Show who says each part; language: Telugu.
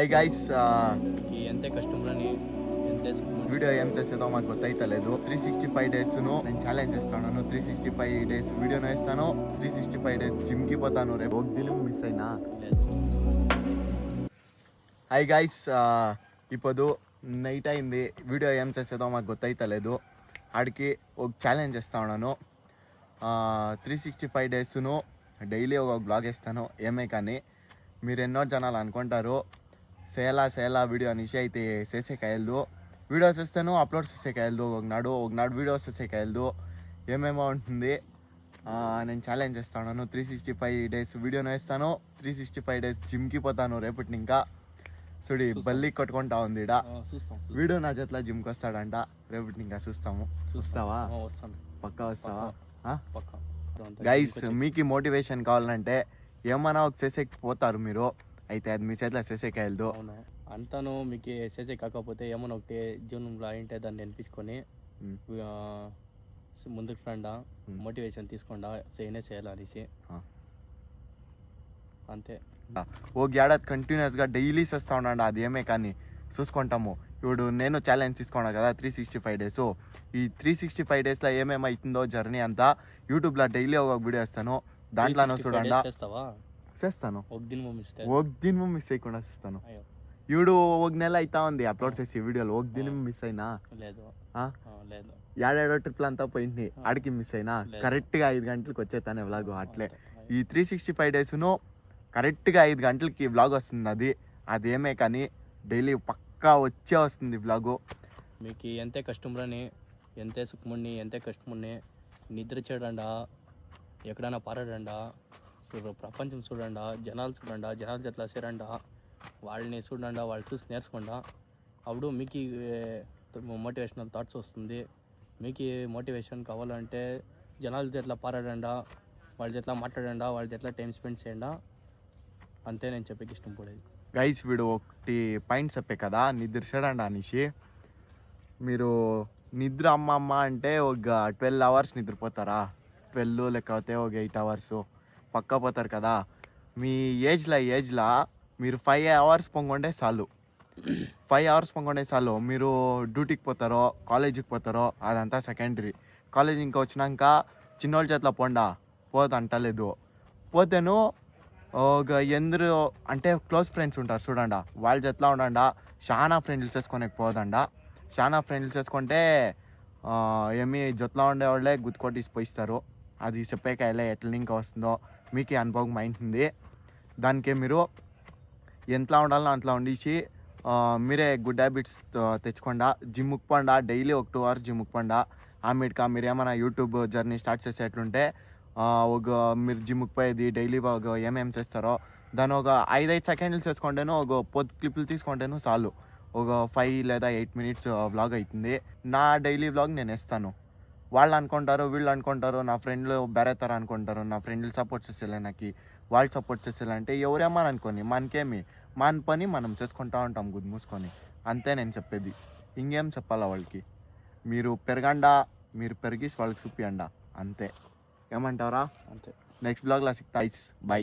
Speaker 1: హై గైస్,
Speaker 2: ಎಂತೆ ಕಸ್ಟಮರ್ని ಎಂತೆ
Speaker 1: వీడియో ఏం చేసేదో మాకు ಗೊತ್ತಾಯ್ತలేదు. 365 డేస్ నేను ఛాలెంజ్ చేస్తాను. 365 డేస్ వీడియోను వేస్తాను. 365 డేస్ జిమ్కి పోతాను. రేపు ఒక దినం మిస్ అయినా. హై గైస్, ఇప్పుడు నైట్ అయింది. వీడియో ఏం చేసేదో మాకు ಗೊತ್ತಾಯ್ತలేదు. ఆడికి ఒక ఛాలెంజ్ చేస్తా ఉన్నాను. 365 డేస్ను డైలీ ఒక బ్లాగ్ వేస్తాను. ఏమే కానీ మీరు ఎన్నో జనాలు అనుకుంటారు సేలా వీడియో అనేసి అయితే చేసేకాయలదు. వీడియోస్ వేస్తాను, అప్లోడ్ చేసేకాయలదు. ఒకనాడు వీడియోస్ చేసేకాయలదు. ఏమేమో ఉంటుంది. నేను ఛాలెంజ్ చేస్తాను. 365 డేస్ వీడియోను వేస్తాను. 365 డేస్ జిమ్కి పోతాను. రేపటి ఇంకా చూడి బల్లి కొట్టుకుంటా ఉంది ఇడ. వీడియో నా చేతిలో జిమ్కి వస్తాడంట. రేపటి ఇంకా చూస్తావా? పక్కా వస్తావా? గైస్, మీకు మోటివేషన్ కావాలంటే ఏమన్నా ఒక చేసేకి పోతారు మీరు. అయితే అది మీ చేతిలో చేసేకాయలదు.
Speaker 2: అంతాను మీకు చేసే కాకపోతే ఏమన్నా ఒకటి జీవనంలో అయింటే దాన్ని నెనిపించుకొని ముందుకు రండా, మోటివేషన్ తీసుకోండా, చేయాలనేసి అంతే.
Speaker 1: ఓ ఏడాది కంటిన్యూస్గా డైలీ చేస్తూ ఉండండి. అది ఏమే కానీ చూసుకుంటాము. ఇప్పుడు నేను ఛాలెంజ్ తీసుకున్నాను కదా 365 డేస్. ఈ 365 డేస్లో ఏమేమి అవుతుందో జర్నీ అంతా యూట్యూబ్లో డైలీ ఒక వీడియో వేస్తాను. దాంట్లోనూ చూడండి. చేస్తాను. ఒక దినం మిస్ అయ్యకుండా చేస్తాను. ఇప్పుడు ఒక నెల అవుతా ఉంది అప్లోడ్ చేసి వీడియోలు. ఒక దినం మిస్ అయినా
Speaker 2: లేదు.
Speaker 1: ఏడేడో ట్రిప్లు అంతా పోయింది. ఆడికి మిస్ అయినా కరెక్ట్గా 5 గంటలకు వచ్చేతానే వ్లాగ్. అట్లే ఈ 365 డేస్ను కరెక్ట్గా 5 గంటలకి వ్లాగ్ వస్తుంది. అది ఏమే కానీ డైలీ పక్కా వస్తుంది వ్లాగు.
Speaker 2: మీకు ఎంతే కష్టమని, ఎంతే సుఖముని, ఎంతే కష్టముని నిద్ర చేయడండా, ఎక్కడైనా పారాడండా, ప్రపంచం చూడండా, జనాలు చూడండా, జనాలు ఎట్లా చేరండా, వాళ్ళని చూడండా, వాళ్ళు చూసి నేర్చుకోండా. అప్పుడు మీకు మోటివేషనల్ థాట్స్ వస్తుంది. మీకు మోటివేషన్ కావాలంటే జనాలతో ఎట్లా పారాడండా, వాళ్ళతో ఎట్లా మాట్లాడండా, వాళ్ళతో ఎట్లా టైం స్పెండ్ చేయండా. అంతే నేను చెప్పేకి ఇష్టం పడేది.
Speaker 1: గైస్, వీడు ఒకటి పాయింట్ చెప్పే కదా, నిద్ర చేయడండి అనేసి. మీరు నిద్ర అమ్మ అంటే ఒక 12 అవర్స్ నిద్రపోతారా? 12 లేకపోతే ఒక 8 అవర్స్ పక్కా పోతారు కదా. మీ ఏజ్లో మీరు 5 అవర్స్ పొంగొండే చాలు. 5 అవర్స్ పొంగొండే చాలు. మీరు డ్యూటీకి పోతారో, కాలేజీకి పోతారో అదంతా సెకండరీ. కాలేజీ ఇంకా వచ్చినాక చిన్నోళ్ళ చేతిలో పోదంటలేదు. పోతేను ఒక ఎందరు అంటే క్లోజ్ ఫ్రెండ్స్ ఉంటారు చూడండి, వాళ్ళ చేతిలో ఉండండా. చాలా ఫ్రెండ్స్ వేసుకోనికి పోదండా. చాలా ఫ్రెండ్స్ వేసుకుంటే ఏమి జొత్లో ఉండేవాళ్ళే గుర్తుకొట్టి పోయిస్తారు. అది చెప్పేకాయలే ఎట్లా ఇంకా వస్తుందో మీకు అనుభవం అయింది. దానికే మీరు ఎంతలా ఉండాలో అంతలా ఉండేసి మీరే గుడ్ హ్యాబిట్స్ తెచ్చుకోండా. జిమ్కి పోండా. డైలీ ఒక 2 అవర్స్ జిమ్కి పోండా. ఆమెటికా మీరు ఏమైనా యూట్యూబ్ జర్నీ స్టార్ట్ చేసేట్లుంటే ఒక మీరు జిమ్కి పోయేది డైలీ ఒక ఏమేమి చేస్తారో దాని ఒక 5 సెకండ్లు చేసుకుంటేనో ఒక 10 క్లిప్లు తీసుకుంటేనో చాలు. ఒక 5 లేదా 8 మినిట్స్ వ్లాగ్ అవుతుంది. నా డైలీ వ్లాగ్ నేను వేస్తాను. వాళ్ళు అనుకుంటారు, వీళ్ళు అనుకుంటారు, నా ఫ్రెండ్లు బెరేతారు అనుకుంటారు. నా ఫ్రెండ్లు సపోర్ట్ చేసేలే, నాకు వాళ్ళు సపోర్ట్ చేసేయాలంటే ఎవరేమని అనుకోని మనకేమి, మన పని మనం చేసుకుంటూ ఉంటాం గుద్దు మూసుకొని. అంతే నేను చెప్పేది. ఇంకేం చెప్పాలా వాళ్ళకి? మీరు పెరగండా, మీరు పెరిగి వాళ్ళకి చూపియండా. అంతే. ఏమంటారా?
Speaker 2: అంతే.
Speaker 1: నెక్స్ట్ బ్లాగ్లో సిక్తా. బై.